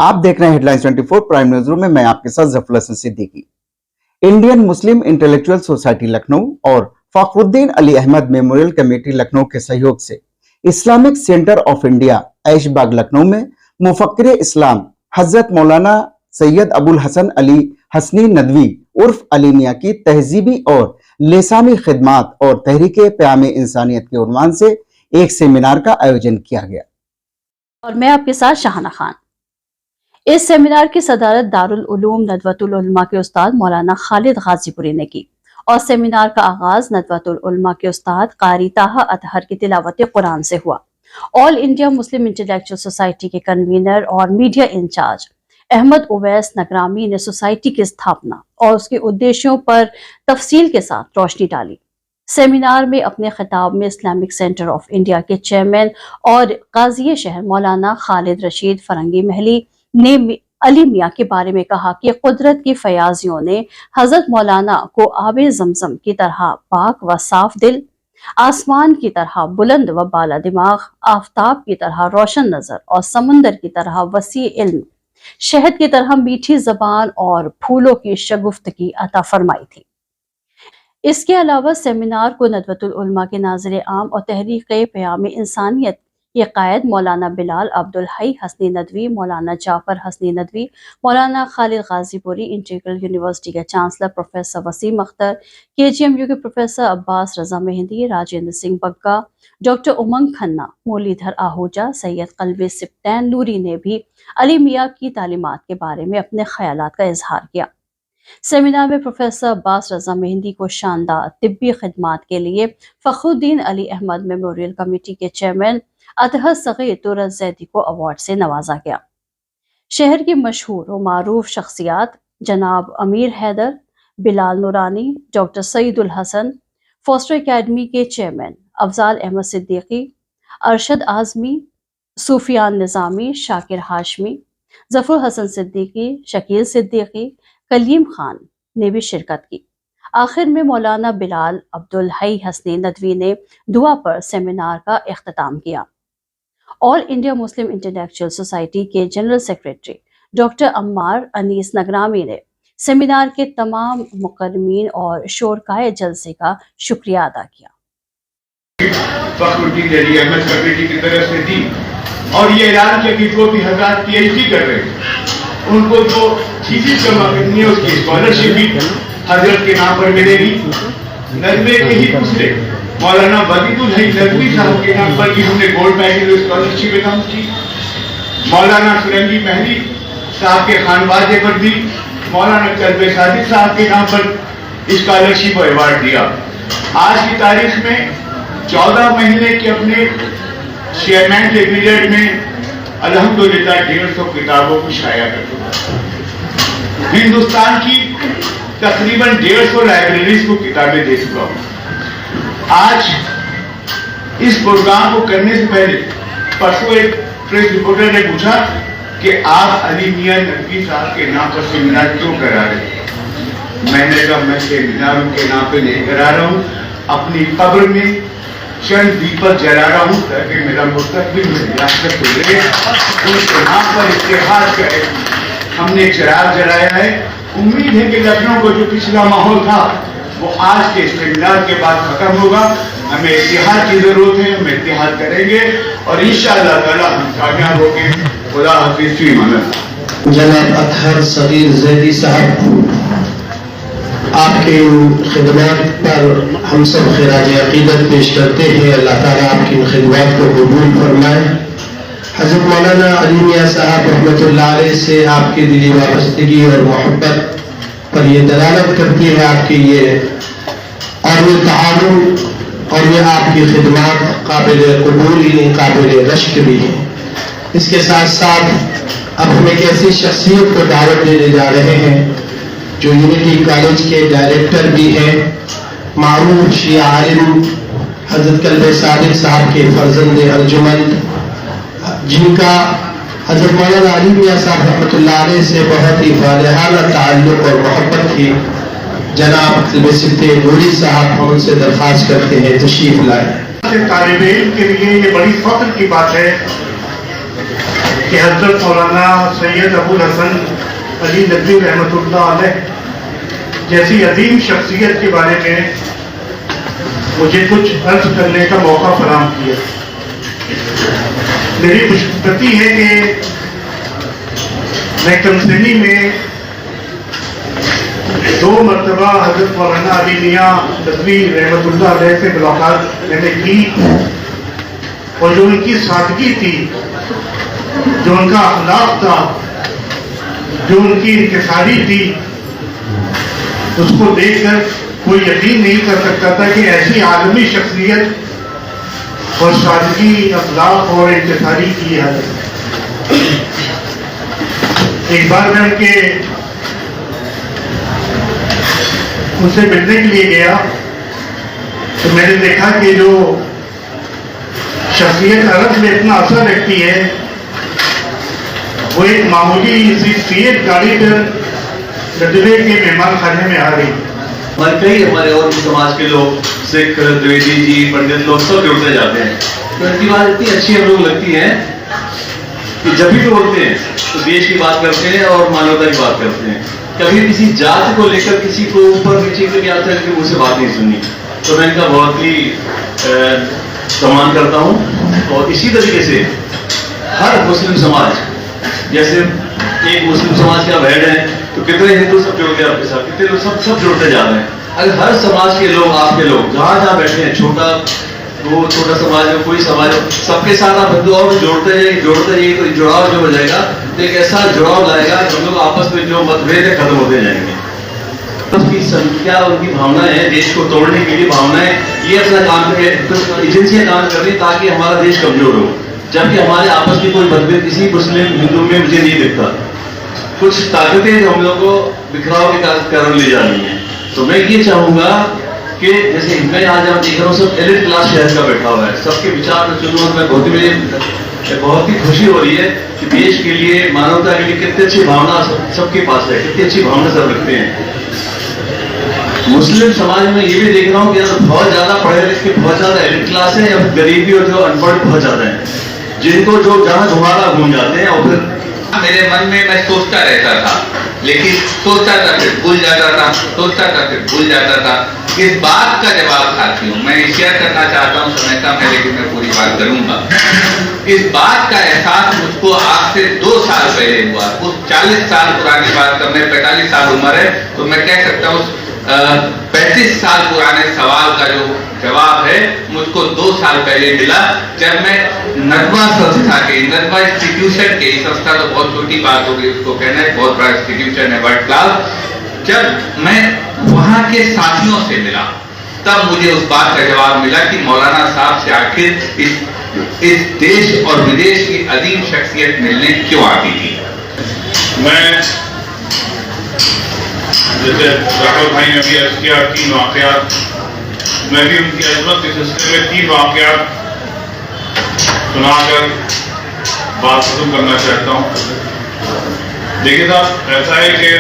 आप देख रहे हैं हेडलाइंस 24 प्राइम न्यूज रूम में। मैं आपके साथ Zafar Hasan Siddiqui. Indian Muslim intellectual society Lucknow और फखरुद्दीन अली अहमद मेमोरियल कमेटी लखनऊ के सहयोग से Islamic centre of India Aishbagh Lucknow में मुफक्किर इस्लाम हजरत मौलाना सैयद अबुल हसन अली हसनी नदवी उर्फ अली मियां की तहजीबी और लिसानी खिदमात और तहरीक प्याम इंसानियत के उन्वान से एक सेमिनार का आयोजन किया गया। और मैं आपके साथ शाहाना खान। इस सेमिनार की सदारत दारुल उलूम नदवतुल उलमा के उस्ताद मौलाना खालिद गाजीपुरी ने की और सेमिनार का आगाज नदवतुल उलमा के उस्ताद कारी ताहा अतहर की तिलावत कुरान से हुआ। All India Muslim intellectual society के कन्वीनर और मीडिया इंचार्ज अहमद उवैस नगरामी ने सोसाइटी की स्थापना और उसके उद्देश्यों पर तफसील के साथ रोशनी डाली। सेमिनार में अपने खिताब में इस्लामिक सेंटर ऑफ इंडिया के चेयरमैन और काजी शहर मौलाना खालिद रशीद फरंगी महली ने अली मियां के बारे में कहा कि कुदरत की फयाजियों ने हजरत मौलाना को आबे जमजम की तरह पाक व साफ दिल, आसमान की तरह बुलंद व बाला दिमाग, आफताब की तरह रोशन नजर और समुंदर की तरह वसी इल्म, शहद की तरह मीठी जबान और फूलों की शगुफ्तगी अता फरमाई थी। इसके अलावा सेमिनार को नदवतुल उलमा के नाज़िर आम और तहरीक प्याम इंसानियत के कायद मौलाना बिलाल अब्दुल हई हसनी नदवी, मौलाना जाफर हसनी नदवी, मौलाना खालिद गाजीपुरी, इंटीग्रल यूनिवर्सिटी के chancellor professor Waseem Akhtar, KGMU के प्रोफेसर अब्बास रजा मेहंदी, राजेंद्र सिंह बग्गा, डॉक्टर उमंग खन्ना, मुरलीधर आहूजा, सैयद कल्बे सिप्तैन नूरी ने भी अली मियां की तालीमात के बारे में अपने ख्यालात का इजहार किया। सेमिनार में प्रोफेसर अब्बास रजा मेहंदी को शानदार तिब्बी खिदमात के लिए फखरुद्दीन अली अहमद मेमोरियल कमेटी के चेयरमैन अतहर सगीर तुरत जैदी को अवार्ड से नवाजा गया। शहर की मशहूर और मारूफ शख्सियात जनाब अमीर Haider, Bilal Noorani, doctor Saeedul Hasan, Foster academy के चेयरमैन अफजाल अहमद सिद्दीकी, अरशद आजमी, सूफियान निज़ामी, शाकिर हाशमी, जफर हसन सिद्दीकी, शकील सिद्दीकी, कलीम खान ने भी शिरकत की। आखिर में मौलाना बिलाल अब्दुल हई हसनी नदवी ने दुआ पर सेमिनार का इख्तिताम किया। All India Muslim intellectual society के general secretary doctor Ammar Anees Nagrami ने सेमिनार के तमाम मुकर्रमीन और शोरकाए जलसे का शुक्रिया अदा किया। फखरुद्दीन अली अहमद कमेटी की तरफ से दी और ये ऐलान किया कि जो भी हज़रात PhD कर रहे हैं उनको जो थीसिस जमा करनी है उसकी स्कॉलरशिप भी हजरत के नाम पर मिलेगी। नदवे के ही दूसरे मौलाना वजीदुल हई नदवी साहब के नाम पर भी हमने गोल्ड मेडल स्कॉलरशिप अनाउंस की। मौलाना फरंगी महली साहब के खानवादे पर भी मौलाना कल्बे सादिक साहब के नाम पर स्कॉलरशिप अवार्ड दिया। आज की तारीख में 14 महीने के अपने चेयरमैन के पीरियड में अल्हम्दुलिल्लाह 150 किताबों को शाया कर चुका। हिंदुस्तान की तकरीबन 150 लाइब्रेरीज को किताबें दे चुका हूँ। आज इस प्रोग्राम को करने से पहले परसों एक प्रेस रिपोर्टर ने पूछा कि आप अली मियां नदवी साहब के नाम पर सेमिनार क्यों करा रहे हैं। मैंने कहा मैं सेमिनार उनके नाम पे नहीं करा रहा हूँ, अपनी कब्र में चंद दीपक जला रहा हूँ ताकि मेरा मुस्तकबिल में रियासत गुजरे, उनके नाम पर इत्तेहाद करे। हमने चिराग जलाया है। उम्मीद है कि लखनऊ को जो पिछला माहौल था वो आज के सेमिनार के बाद खत्म होगा। हमें इत्तेहाद की जरूरत है, हम इत्तेहाद करेंगे और इंशाअल्लाह ताला हम कामयाब होंगे। खुदा हाफिज़ फी अमान। जनाब अतहर सगीर जैदी साहब, आपके खिदमत पर हम सब खिराज अकीदत पेश करते हैं। अल्लाह ताला आपकी खिदमत को कबूल फरमाए। हज़रत मौलाना अली मियां साहब रहमतुल्लाह अलैह से आपकी दिली वाबस्तगी और मोहब्बत पर ये दलालत करती है आपकी ये और ये ताउन और ये आपकी खिदमत काबिल कबूल ही नहीं, काबिल रश्क भी है। इसके साथ साथ अब हम एक ऐसी शख्सियत को दावत देने जा रहे हैं जो यूनिटी कॉलेज के डायरेक्टर भी हैं, मारूफ शिया आलिम हजरत कल्बे सादिक साहब के फर्जंद अर्जुमंद, जिनका हजरत मौलाना अली मियां साहब रहमतुल्लाह अलैह से बहुत ही वालिहाना ताल्लुक और मोहब्बत थी। जनाब कल्बे सिप्ते नूरी साहब हम उनसे दरख्वास्त करते हैं तशरीफ लाए। तालिब इल्म के लिए ये बड़ी फख्र की बात है کہ حضرت مولانا سید ابو الحسن علی ندوی رحمۃ اللہ علیہ جیسی عظیم شخصیت کے بارے میں مجھے کچھ عرض کرنے کا موقع فراہم کیا. میری خوش قسمتی ہے کہ میں کمسنی میں 2 مرتبہ حضرت مولانا علی میاں ندوی رحمۃ اللہ علیہ سے ملاقات میں نے کی، اور جو ان کی سادگی تھی، جو ان کا اخلاق تھا، جو ان کی انکساری تھی، اس کو دیکھ کر کوئی یقین نہیں کر سکتا تھا کہ ایسی عالمی شخصیت اور سادگی، اخلاق اور انکساری کی حالت. ایک بار میں ان سے ملنے کے لیے گیا تو میں نے دیکھا کہ جو شخصیت عرب میں اتنا اثر رکھتی ہے وہ ایک معمولی سی سیٹ گاڑی پر ندوے کے مہمان خانے میں آ رہی. کئی ہمارے اور سماج کے لوگ سکھ، دویدی جی، پنڈت لوگ سب جڑتے جاتے ہیں. تو ان کی بات اتنی اچھی ہم لوگ لگتی ہے کہ جب بھی بولتے ہیں تو دیش کی بات کرتے ہیں اور مانوتا کی بات کرتے ہیں. کبھی کسی ذات کو لے کر کسی کو اوپر نیچے کے آتا ہے کہ مجھ سے بات نہیں سنی. تو میں ان کا بہت ہی سمان کرتا ہوں. اور اسی طریقے سے ہر مسلم سماج، جیسے ایک مسلم سماج کا ہیڈ ہے تو کتنے ہندو سب جڑ گئے آپ کے ساتھ، کتنے لوگ سب جڑتے جا رہے ہیں. اگر ہر سماج کے لوگ، آپ کے لوگ جہاں جہاں بیٹھے ہیں، چھوٹا سماج ہے، کوئی سماج، سب کے ساتھ آپ ہندو اور جوڑتے رہیے تو جڑاؤ جو ہو جائے گا تو ایک ایسا جڑاؤ لائے گا کہ ہم لوگ آپس میں جو متبھید ہے ختم ہوتے جائیں گے. اس کی سنکھیا، ان کی بھاونا ہے دیش کو توڑنے کے لیے بھاونا ہے، یہ اپنا کام کرے، ایجنسیاں کام کر رہی تاکہ ہمارا دیش کمزور ہو. جبکہ ہمارے آپس میں کوئی متبھید کسی مسلم ہندو میں مجھے نہیں دکھتا. کچھ طاقتیں جو ہم لوگ کو بکھراؤ کے کارن لے جانی ہیں. تو میں یہ چاہوں گا کہ جیسے میں آج آپ دیکھ رہا ہوں سب ایلیٹ کلاس شہر کا بیٹھا ہوا ہے، سب کے وچار میں سن رہا ہوں. میں بہت ہی خوشی ہو رہی ہے کہ دیش کے لیے، مانوتا کے لیے کتنی اچھی بھاونا سب کے پاس ہے، کتنی اچھی بھاونا سب رکھتے ہیں. مسلم سماج میں یہ بھی دیکھ رہا ہوں کہ بہت زیادہ پڑھے لکھے، بہت زیادہ ایلیٹ کلاس ہے، یا غریبی اور جو ان پڑھ بہت زیادہ ہیں، جن کو جو جہاں گھمانا گھوم جاتے ہیں. اور پھر میرے من میں سوچتا رہتا تھا، لیکن سوچتا تھا پھر بھول جاتا تھا، سوچتا تھا پھر بھول جاتا تھا. اس بات کا جواب ساتھی ہوں میں شیئر کرنا چاہتا ہوں، سمجھتا میں، لیکن میں پوری بات کروں گا. اس بات کا احساس مجھ کو آج سے 2 سال پہلے ہوا. اس 40 سال پرانی بات کا، میں 45 سال عمر ہے تو میں کہہ سکتا ہوں 35 سال پرانے سوال کا جو جواب ہے مجھ کو 2 سال پہلے ملا، جب میں ندوہ سنستھا کے، ندوہ انسٹیٹیوشن کے، سنستھا تو بہت چھوٹی بات ہوگی اس کو کہنا ہے، بہت بڑا انسٹیٹیوشن ہے، ورلڈ کلاس. جب میں وہاں کے ساتھیوں سے ملا تب مجھے اس بات کا جواب ملا کہ مولانا صاحب سے آخر اس دیش اور ودیش کی عظیم شخصیت ملنے کیوں آتی تھی. میں جیسے راہل بھائی نے بھی عرض کیا 3 واقعات، میں بھی ان کی عظمت کے سلسلے میں 3 واقعات سنا کر بات ختم کرنا چاہتا ہوں. دیکھیے صاحب، ایسا ہے کہ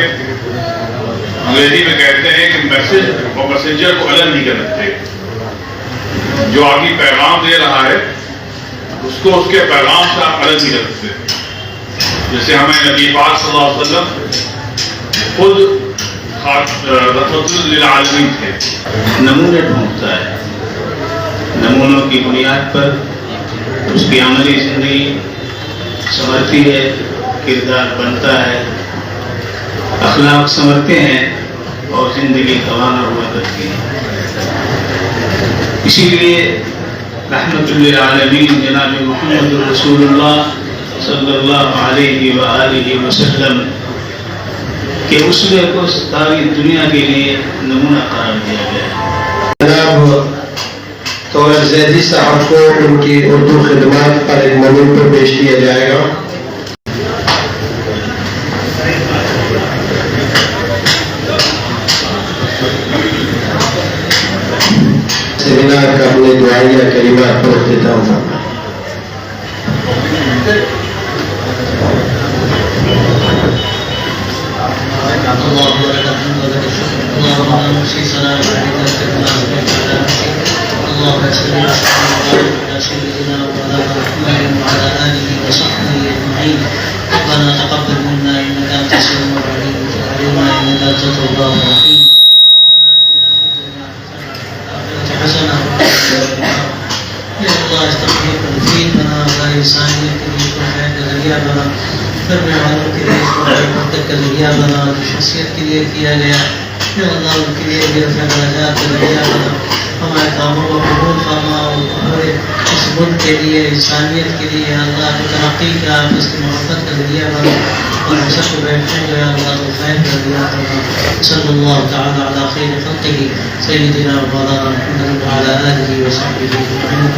انگریزی میں کہتے ہیں کہ میسج اور میسنجر کو الگ نہیں کر سکتے. جو آگے پیغام دے رہا ہے اس کو اس کے پیغام سے آپ الگ نہیں کر سکتے. جیسے ہمیں نبی پاک صلی اللہ علیہ وسلم خود رحمت للعالمین تھے. نمونے ڈھونڈتا ہے، نمونوں کی بنیاد پر اس کی عملی زندگی سنورتی ہے، کردار بنتا ہے، اخلاق سنورتے ہیں اور زندگی توانا ہوا کرتی ہے. اسی لیے رحمت للعالمین جناب محمد رسول اللہ صلی اللہ علیہ وآلہ وسلم کہ اسوے کو ساری دنیا کے لیے نمونہ قرار دیا گیا ہے. جناب طاہر زیدی صاحب کو ان کی اردو خدمات پر ایک منظر پر پیش کیا جائے گا. سیمینار کا اپنے دعائیہ کلمات پر اختتام فرمائیں. سيدنا وعلى آله وصحبه أجمعين. تقبل منا إنك أنت السميع العليم وتب علينا إنك أنت التواب الرحيم حسنة يا الله استغفر الدين بنا ولا إنسانية كريم وحياة ذريعة بنا فرم والوں کے لیے محبت کا ذریعہ بنا شخصیت کے لیے کیا گیا یا اللہ ان کے لیے بھی رفع درجات کا ذریعہ بنا ہمارے کاموں کو قبول فرما اور ہمارے اس ملک کے لیے انسانیت کے لیے اللہ کی ترقی کا آپس کی محبت کا ذریعہ بنا اور ہم سب کو بیٹھنے کو یا اللہ تو خیر کا ذریعہ بنا صلی اللہ تعالی علی خیر خلقہ سیدنا و مولانا محمد وعلی آلہ وصحبہ اجمعین.